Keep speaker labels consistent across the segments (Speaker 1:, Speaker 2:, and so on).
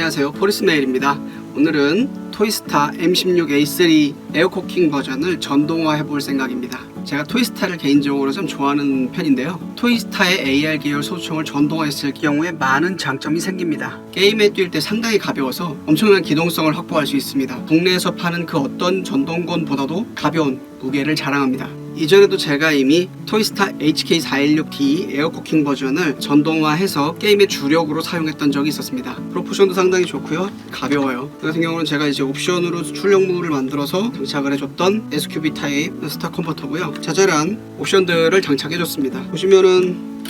Speaker 1: 안녕하세요, 포리스메일입니다. 오늘은 토이스타 M16A3 에어코킹 버전을 전동화 해볼 생각입니다. 제가 토이스타를 개인적으로 좀 좋아하는 편인데요, 토이스타의 AR 계열 소총을 전동화했을 경우에 많은 장점이 생깁니다. 게임에 뛸 때 상당히 가벼워서 엄청난 기동성을 확보할 수 있습니다. 국내에서 파는 그 어떤 전동건보다도 가벼운 무게를 자랑합니다. 이전에도 제가 이미 토이스타 HK416D 에어코킹 버전을 전동화해서 게임의 주력으로 사용했던 적이 있었습니다. 프로포션도 상당히 좋고요, 가벼워요. 그 같은 경우는 제가 이제 옵션으로 출력물을 만들어서 장착을 해줬던 SQB 타입 스타 컨버터고요. 자잘한 옵션들을 장착해줬습니다. 보시면은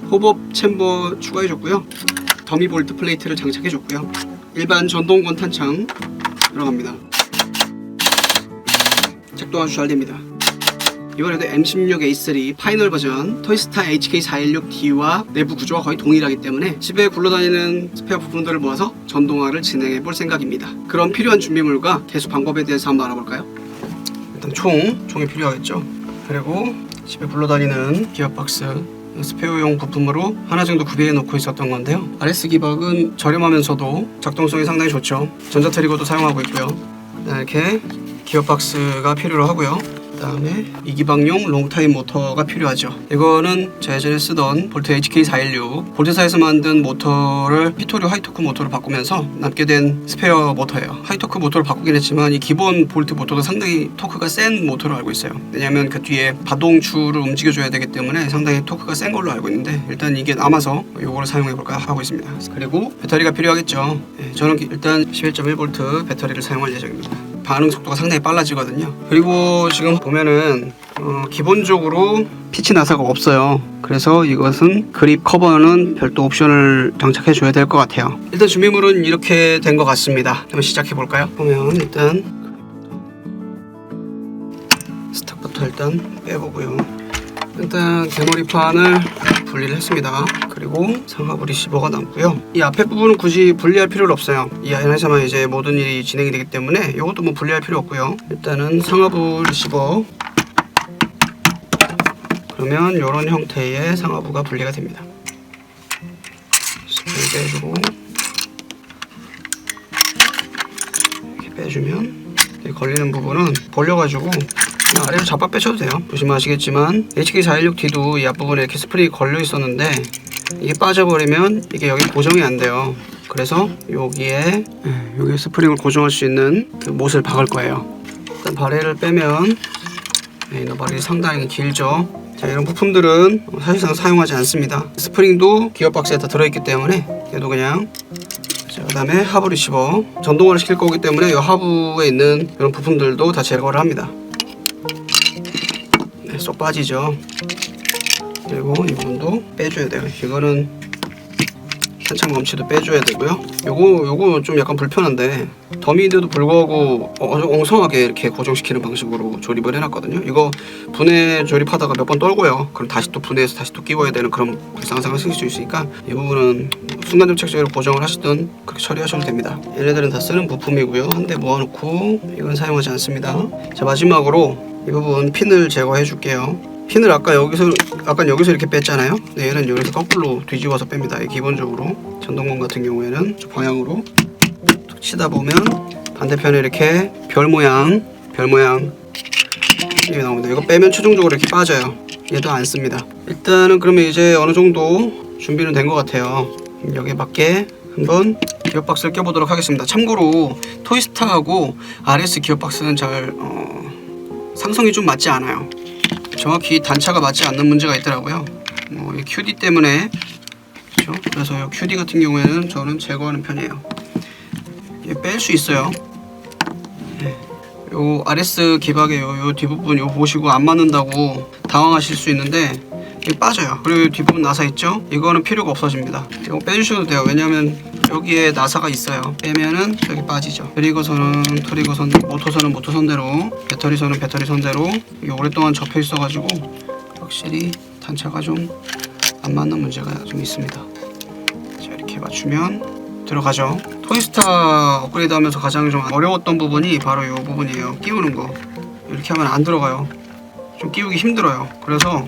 Speaker 1: 홉업 챔버 추가해줬고요, 더미 볼트 플레이트를 장착해줬고요, 일반 전동권 탄창 들어갑니다. 작동 아주 잘 됩니다. 이번에도 M16A3 파이널 버전 토이스타 HK416D와 내부 구조가 거의 동일하기 때문에 집에 굴러다니는 스페어 부분들을 모아서 전동화를 진행해 볼 생각입니다. 그럼 필요한 준비물과 개수 방법에 대해서 한번 알아볼까요? 일단 총이 필요하겠죠. 그리고 집에 굴러다니는 기어박스, 스페어용 부품으로 하나 정도 구비해 놓고 있었던 건데요, RS 기박은 저렴하면서도 작동성이 상당히 좋죠. 전자 트리거도 사용하고 있고요. 이렇게 기어박스가 필요로 하고요. 그 다음에 이기방용 롱타임 모터가 필요하죠. 이거는 제가 예전에 쓰던 볼트 HK416 볼트사에서 만든 모터를 피토류 하이토크 모터로 바꾸면서 남게 된 스페어 모터예요. 하이토크 모터로 바꾸긴 했지만 이 기본 볼트 모터도 상당히 토크가 센 모터로 알고 있어요. 왜냐면 그 뒤에 바동추를 움직여줘야 되기 때문에 상당히 토크가 센 걸로 알고 있는데, 일단 이게 남아서 이거를 사용해볼까 하고 있습니다. 그리고 배터리가 필요하겠죠. 저는 일단 11.1V 배터리를 사용할 예정입니다. 반응 속도가 상당히 빨라지거든요. 그리고 지금 보면은 기본적으로 피치 나사가 없어요. 그래서 이것은 그립 커버는 별도 옵션을 장착해 줘야 될 것 같아요. 일단 준비물은 이렇게 된 것 같습니다. 한번 시작해 볼까요? 보면 일단 스탁부터 일단 빼보고요. 일단 개머리판을 분리를 했습니다. 그리고 상하부 리시버가 남고요. 이 앞에 부분은 굳이 분리할 필요는 없어요. 이 안에서만 이제 모든 일이 진행이 되기 때문에 이것도 뭐 분리할 필요 없고요. 일단은 상하부 리시버, 그러면 이런 형태의 상하부가 분리가 됩니다. 스프레이 빼주고 이렇게 빼주면 걸리는 부분은 벌려가지고 아래로 잡아 빼셔도 돼요. 보시면 아시겠지만 HK416D도 이 앞부분에 이렇게 스프링이 걸려 있었는데 이게 빠져버리면 이게 여기 고정이 안 돼요. 그래서 여기에 스프링을 고정할 수 있는 그 못을 박을 거예요. 일단 바렐을 빼면 이너발이 상당히 길죠. 자, 이런 부품들은 사실상 사용하지 않습니다. 스프링도 기어박스에 다 들어있기 때문에 얘도 그냥. 자, 그 다음에 하부 리시버, 전동화를 시킬 거기 때문에 이 하부에 있는 이런 부품들도 다 제거를 합니다. 쏙 빠지죠. 그리고 이 부분도 빼줘야 돼요. 이거는 탄창 검치도 빼줘야 되고요. 요거 좀 약간 불편한데 더미인데도 불구하고 엉성하게 이렇게 고정시키는 방식으로 조립을 해놨거든요. 이거 분해 조립하다가 몇 번 떨고요, 그럼 다시 또 분해해서 다시 또 끼워야 되는 그런 불상사가 생길 수 있으니까 이 부분은 순간접착제로 고정을 하시든 그렇게 처리하셔도 됩니다. 얘네들은 다 쓰는 부품이고요. 한 대 모아놓고 이건 사용하지 않습니다. 자, 마지막으로 이 부분 핀을 제거해 줄게요. 핀을 아까 여기서 이렇게 뺐잖아요. 네, 얘는 여기서 거꾸로 뒤집어서 뺍니다. 기본적으로 전동건 같은 경우에는 저 방향으로 툭 치다 보면 반대편에 이렇게 별 모양 이게 나옵니다. 이거 빼면 최종적으로 이렇게 빠져요. 얘도 안 씁니다. 일단은 그러면 이제 어느 정도 준비는 된 것 같아요. 여기에 맞게 한번 기어박스를 껴보도록 하겠습니다. 참고로 토이스타하고 RS 기어박스는 잘 상성이 좀 맞지 않아요. 정확히 단차가 맞지 않는 문제가 있더라고요. 이 QD 때문에. 그렇죠? 그래서 이 QD 같은 경우에는 저는 제거하는 편이에요. 뺄 수 있어요. 요 RS 기박의 요 뒷부분 요 보시고 안 맞는다고 당황하실 수 있는데 이게 빠져요. 그리고 이 뒷부분 나사 있죠? 이거는 필요가 없어집니다. 이거 빼주셔도 돼요. 왜냐면 여기에 나사가 있어요. 빼면은 여기 빠지죠. 트리거선은 트리거선, 모터선은 모터선대로, 배터리선은 배터리선대로 이게 오랫동안 접혀 있어가지고 확실히 단차가 좀 안 맞는 문제가 좀 있습니다. 자, 이렇게 맞추면 들어가죠. 토이스타 업그레이드 하면서 가장 좀 어려웠던 부분이 바로 이 부분이에요. 끼우는 거. 이렇게 하면 안 들어가요. 좀 끼우기 힘들어요. 그래서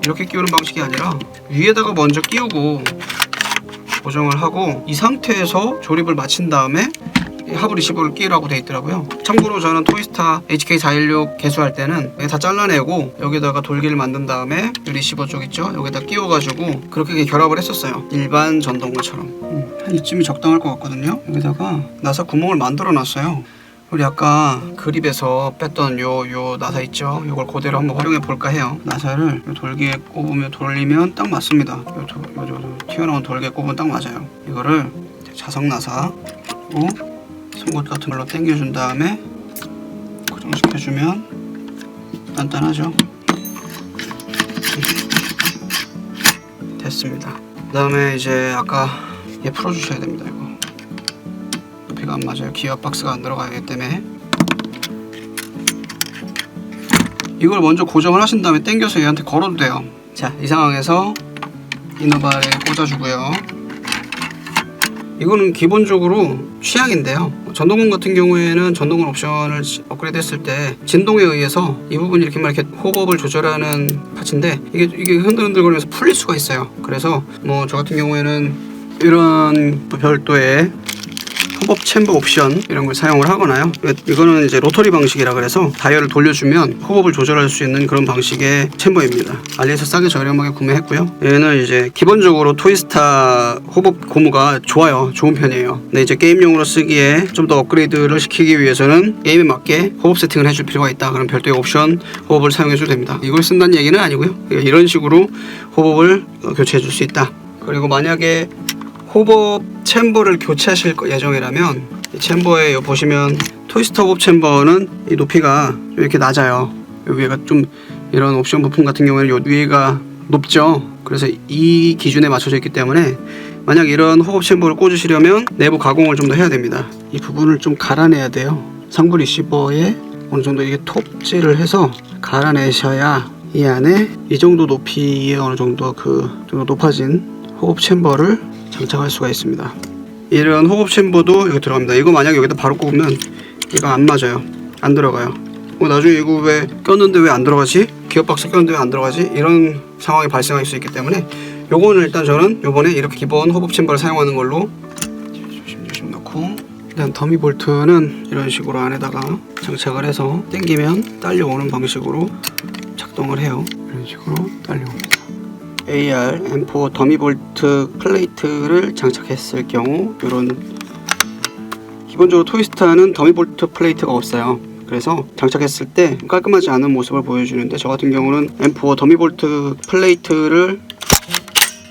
Speaker 1: 이렇게 끼우는 방식이 아니라 위에다가 먼저 끼우고 고정을 하고 이 상태에서 조립을 마친 다음에 하부 리시버를 끼라고 돼 있더라고요. 참고로 저는 토이스타 HK416 개수할 때는 다 잘라내고 여기다가 돌기를 만든 다음에 리시버 쪽 있죠? 여기다 끼워가지고 그렇게 결합을 했었어요. 일반 전동물처럼. 한 이쯤이 적당할 것 같거든요. 여기다가 나사 구멍을 만들어 놨어요. 우리 아까 그립에서 뺐던 요 나사 있죠? 요걸 그대로 한번 활용해 볼까 해요. 나사를 요 돌기에 꼽으면 돌리면 딱 맞습니다. 요 튀어나온 돌기에 꼽으면 딱 맞아요. 이거를 자석 나사 그리고 송곳 같은 걸로 당겨준 다음에 고정시켜주면 단단하죠. 됐습니다. 그 다음에 이제 아까 얘 풀어주셔야 됩니다. 이거 높이가 안 맞아요. 기어 박스가 안 들어가기 때문에 이걸 먼저 고정을 하신 다음에 당겨서 얘한테 걸어도 돼요. 자, 이 상황에서 이너발에 꽂아주고요. 이거는 기본적으로 취향인데요. 전동공 같은 경우에는 전동공 옵션을 업그레이드 했을 때 진동에 의해서 이 부분이 이렇게 막 이렇게 호흡을 조절하는 파츠인데 이게 흔들흔들거리면서 풀릴 수가 있어요. 그래서 뭐 저 같은 경우에는 이런 별도의 호법 챔버 옵션 이런 걸 사용을 하거나요. 이거는 이제 로터리 방식이라 그래서 다이얼을 돌려주면 호법을 조절할 수 있는 그런 방식의 챔버입니다. 알리에서 싸게 저렴하게 구매했고요. 얘는 이제 기본적으로 토이스타 호법 고무가 좋아요. 좋은 편이에요. 근데 이제 게임용으로 쓰기에 좀 더 업그레이드를 시키기 위해서는 게임에 맞게 호법 세팅을 해줄 필요가 있다. 그럼 별도의 옵션 호법을 사용해줘도 됩니다. 이걸 쓴다는 얘기는 아니고요. 이런 식으로 호법을 교체해줄 수 있다. 그리고 만약에 호법 챔버를 교체하실 예정이라면 이 챔버에 보시면 토이스타 호법 챔버는 이 높이가 이렇게 낮아요. 위에가 좀 이런 옵션 부품 같은 경우에는 요 위에가 높죠. 그래서 이 기준에 맞춰져 있기 때문에 만약 이런 호법 챔버를 꽂으시려면 내부 가공을 좀 더 해야 됩니다. 이 부분을 좀 갈아내야 돼요. 상부 리시버에 어느 정도 이게 톱질을 해서 갈아내셔야 이 안에 이 정도 높이에 어느 정도 좀 높아진 호법 챔버를 장착할 수가 있습니다. 이런 호흡 챔버도 여기 들어갑니다. 이거 만약에 여기다 바로 꼽으면 이거 안 맞아요. 안 들어가요. 나중에 이거 왜 꼈는데 왜 안 들어가지? 기어박스 꼈는데 왜 안 들어가지? 이런 상황이 발생할 수 있기 때문에 요거는 일단 저는 요번에 이렇게 기본 호흡 챔버를 사용하는 걸로 조심조심 넣고, 일단 더미 볼트는 이런 식으로 안에다가 장착을 해서 당기면 딸려오는 방식으로 작동을 해요. 이런 식으로 딸려옵니다. AR M4 더미 볼트 플레이트를 장착했을 경우 이런, 기본적으로 토이스타는 더미 볼트 플레이트가 없어요. 그래서 장착했을 때 깔끔하지 않은 모습을 보여주는데, 저 같은 경우는 M4 더미 볼트 플레이트를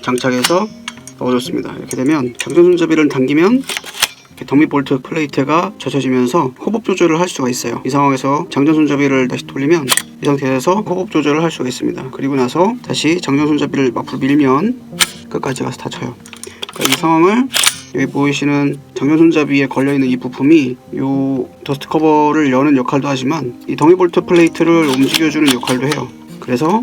Speaker 1: 장착해서 넣어줬습니다. 이렇게 되면 장전 손잡이를 당기면 이렇게 더미 볼트 플레이트가 젖혀지면서 호흡 조절을 할 수가 있어요. 이 상황에서 장전 손잡이를 다시 돌리면 이 상태에서 호흡 조절을 할 수가 있습니다. 그리고 나서 다시 장전 손잡이를 앞으로 밀면 끝까지 가서 닫혀요. 그러니까 이 상황을, 여기 보이시는 장전 손잡이에 걸려있는 이 부품이 이 더스트 커버를 여는 역할도 하지만 이 더미 볼트 플레이트를 움직여주는 역할도 해요. 그래서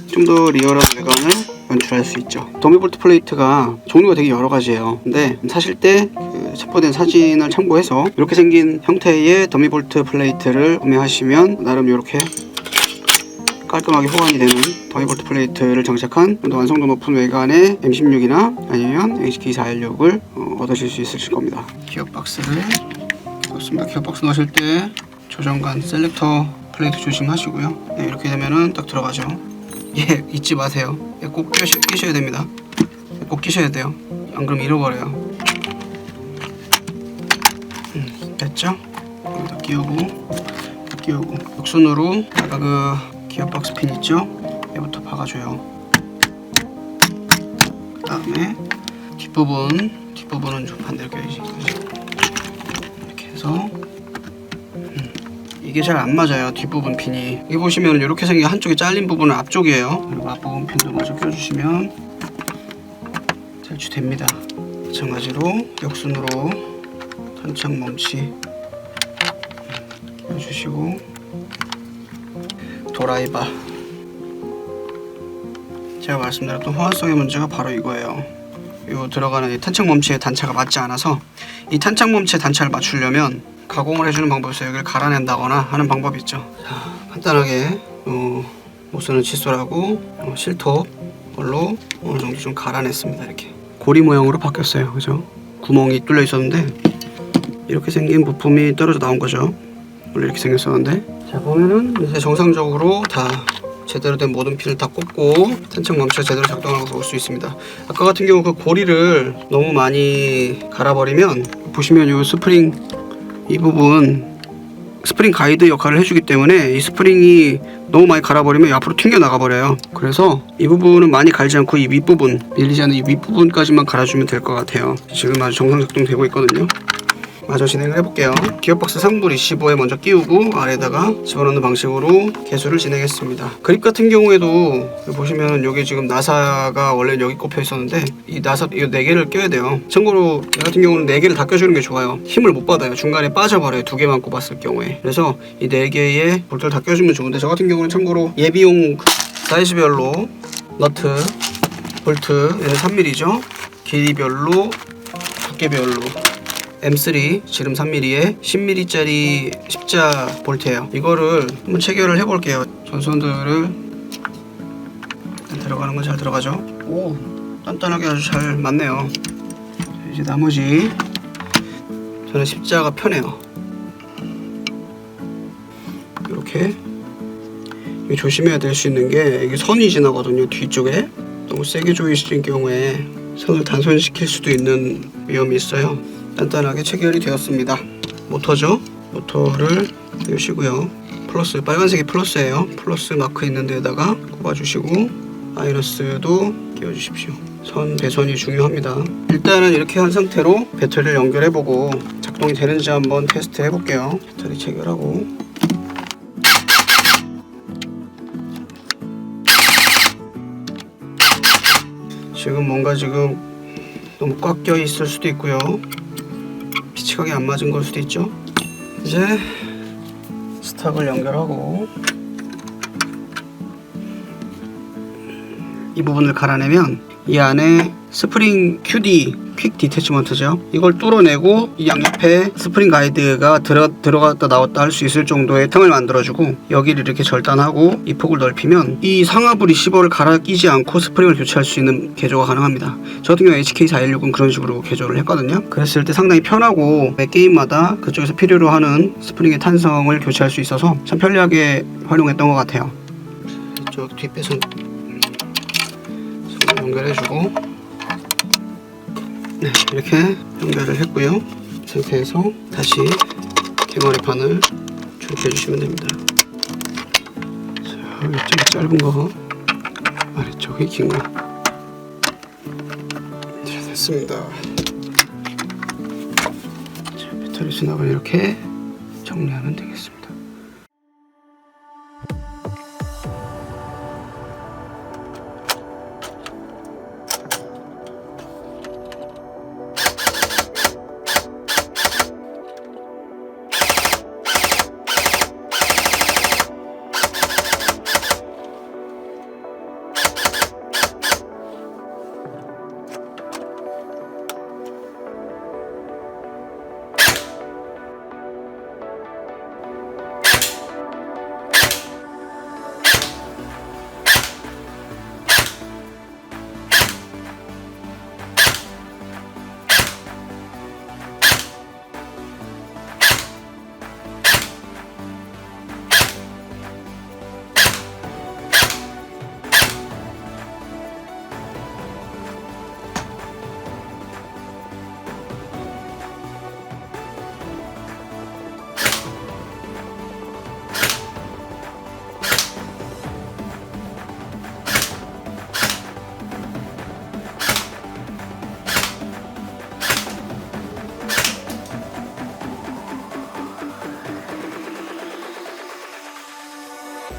Speaker 1: 좀 더 리얼한 외관을 연출할 수 있죠. 더미 볼트 플레이트가 종류가 되게 여러 가지예요. 근데 사실 때 첩보된 사진을 참고해서 이렇게 생긴 형태의 더미 볼트 플레이트를 구매하시면 나름 이렇게 깔끔하게 호환이 되는 더미 볼트 플레이트를 장착한 좀 더 완성도 높은 외관의 M16이나 아니면 HK416을 얻으실 수 있으실 겁니다. 기어박스를 넣습니다. 기어박스 넣으실 때 조정관 셀렉터 플레이트 조심하시고요. 네, 이렇게 되면은 딱 들어가죠. 예, 잊지 마세요. 예, 꼭 끼셔야 됩니다. 예, 꼭 끼셔야 돼요. 안 그러면 잃어버려요. 됐죠? 여기다 끼우고 역순으로 아까 그 기어박스 핀 있죠? 얘부터 박아줘요. 그 다음에 뒷부분은 좀 반대로 껴야지. 이렇게 해서 이게 잘 안 맞아요. 뒷부분 핀이. 여기 보시면 이렇게 생긴 한쪽이 잘린 부분은 앞쪽이에요. 그리고 앞부분 핀도 마저 껴주시면 설치됩니다. 마찬가지로 역순으로 탄착 멈치 껴주시고, 도라이바, 제가 말씀드렸던 호환성의 문제가 바로 이거예요. 이 들어가는 이 탄착 멈치의 단차가 맞지 않아서 이 탄착 멈치의 단차를 맞추려면 가공을 해주는 방법이 있어요. 여기를 갈아낸다거나 하는 방법이 있죠. 자, 간단하게 못 쓰는 칫솔하고 실톱 걸로 어느 정도 좀 갈아냈습니다. 이렇게 고리 모양으로 바뀌었어요. 그죠? 구멍이 뚫려 있었는데 이렇게 생긴 부품이 떨어져 나온 거죠. 원래 이렇게 생겼었는데, 자 보면은 이제 정상적으로 다 제대로 된 모든 핀을 다 꽂고 탄창 멈춰 제대로 작동하는 걸 볼 수 있습니다. 아까 같은 경우 그 고리를 너무 많이 갈아버리면 보시면 이 스프링 이 부분 스프링 가이드 역할을 해주기 때문에 이 스프링이 너무 많이 갈아버리면 앞으로 튕겨 나가버려요. 그래서 이 부분은 많이 갈지 않고 이 윗부분, 밀리지 않는 이 윗부분까지만 갈아주면 될 것 같아요. 지금 아주 정상 작동되고 있거든요. 마저 진행을 해볼게요. 기어박스 상부 리시버에 먼저 끼우고 아래다가 집어넣는 방식으로 개수를 진행했습니다. 그립 같은 경우에도 보시면 여기 지금 나사가 원래 여기 꼽혀 있었는데 이 나사 이 4개를 껴야 돼요. 참고로 얘 같은 경우는 4개를 다 껴주는 게 좋아요. 힘을 못 받아요. 중간에 빠져버려요. 2개만 꼽았을 경우에. 그래서 이 4개의 볼트를 다 껴주면 좋은데, 저 같은 경우는 참고로 예비용 사이즈별로 너트, 볼트 얘는 3mm죠. 길이별로 두께별로 M3 지름 3mm에 10mm짜리 십자 볼트예요. 이거를 한번 체결을 해볼게요. 전선들을 들어가는 건 잘 들어가죠. 오, 단단하게 아주 잘 맞네요. 이제 나머지 저는 십자가 편해요. 이렇게 조심해야 될 수 있는 게 이게 선이 지나거든요. 뒤쪽에 너무 세게 조이실 경우에 선을 단선시킬 수도 있는 위험이 있어요. 단단하게 체결이 되었습니다. 모터죠. 모터를 띄우시고요. 플러스, 빨간색이 플러스예요. 플러스 마크 있는 데다가 꼽아주시고 마이너스도 끼워주십시오. 선 배선이 중요합니다. 일단은 이렇게 한 상태로 배터리를 연결해보고 작동이 되는지 한번 테스트 해볼게요. 배터리 체결하고 지금 뭔가 지금 너무 꽉 껴 있을 수도 있고요. 피치각이 안 맞은 걸 수도 있죠. 이제 스탑을 연결하고 이 부분을 갈아내면 이 안에 스프링 QD 퀵 디태치먼트죠. 이걸 뚫어내고 이 양옆에 스프링 가이드가 들어갔다 나왔다 할 수 있을 정도의 틈을 만들어주고 여기를 이렇게 절단하고 이 폭을 넓히면 이 상하부 리시버를 갈아 끼지 않고 스프링을 교체할 수 있는 개조가 가능합니다. 저 같은 경우 HK416은 그런 식으로 개조를 했거든요. 그랬을 때 상당히 편하고 매 게임마다 그쪽에서 필요로 하는 스프링의 탄성을 교체할 수 있어서 참 편리하게 활용했던 것 같아요. 이쪽 뒷배선 연결해주고 네, 이렇게 연결을 했고요. 이 상태에서 다시 개머리판을 조립해 주시면 됩니다. 자, 이쪽이 짧은 거, 아래쪽이 긴 거. 자, 됐습니다. 자, 배터리 수납을 이렇게 정리하면 되겠습니다.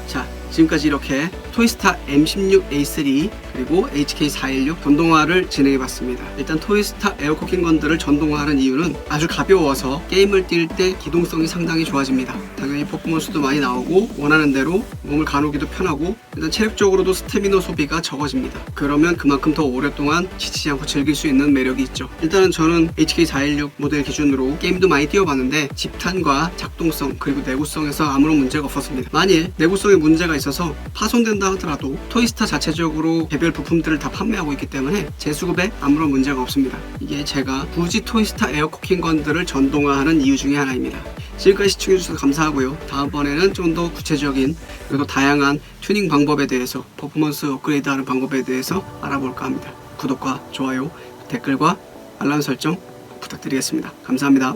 Speaker 1: 자, 지금까지 이렇게 토이스타 M16A3 그리고 HK416 전동화를 진행해봤습니다. 일단 토이스타 에어쿠킹 건들을 전동화하는 이유는 아주 가벼워서 게임을 뛸 때 기동성이 상당히 좋아집니다. 당연히 퍼포먼스도 많이 나오고 원하는 대로 몸을 가누기도 편하고 일단 체력적으로도 스태미너 소비가 적어집니다. 그러면 그만큼 더 오랫동안 지치지 않고 즐길 수 있는 매력이 있죠. 일단은 저는 HK416 모델 기준으로 게임도 많이 뛰어봤는데 집탄과 작동성 그리고 내구성에서 아무런 문제가 없었습니다. 만일 내구성에 문제가 있어서 파손된다 하더라도 토이스타 자체적으로 개별 만들 부품들을 다 판매하고 있기 때문에 재수급에 아무런 문제가 없습니다. 이게 제가 굳이 토이스타 에어쿠킹건들을 전동화하는 이유 중에 하나입니다. 지금까지 시청해주셔서 감사하고요. 다음번에는 좀 더 구체적인 그리고 다양한 튜닝 방법에 대해서 퍼포먼스 업그레이드하는 방법에 대해서 알아볼까 합니다. 구독과 좋아요, 댓글과 알람 설정 부탁드리겠습니다. 감사합니다.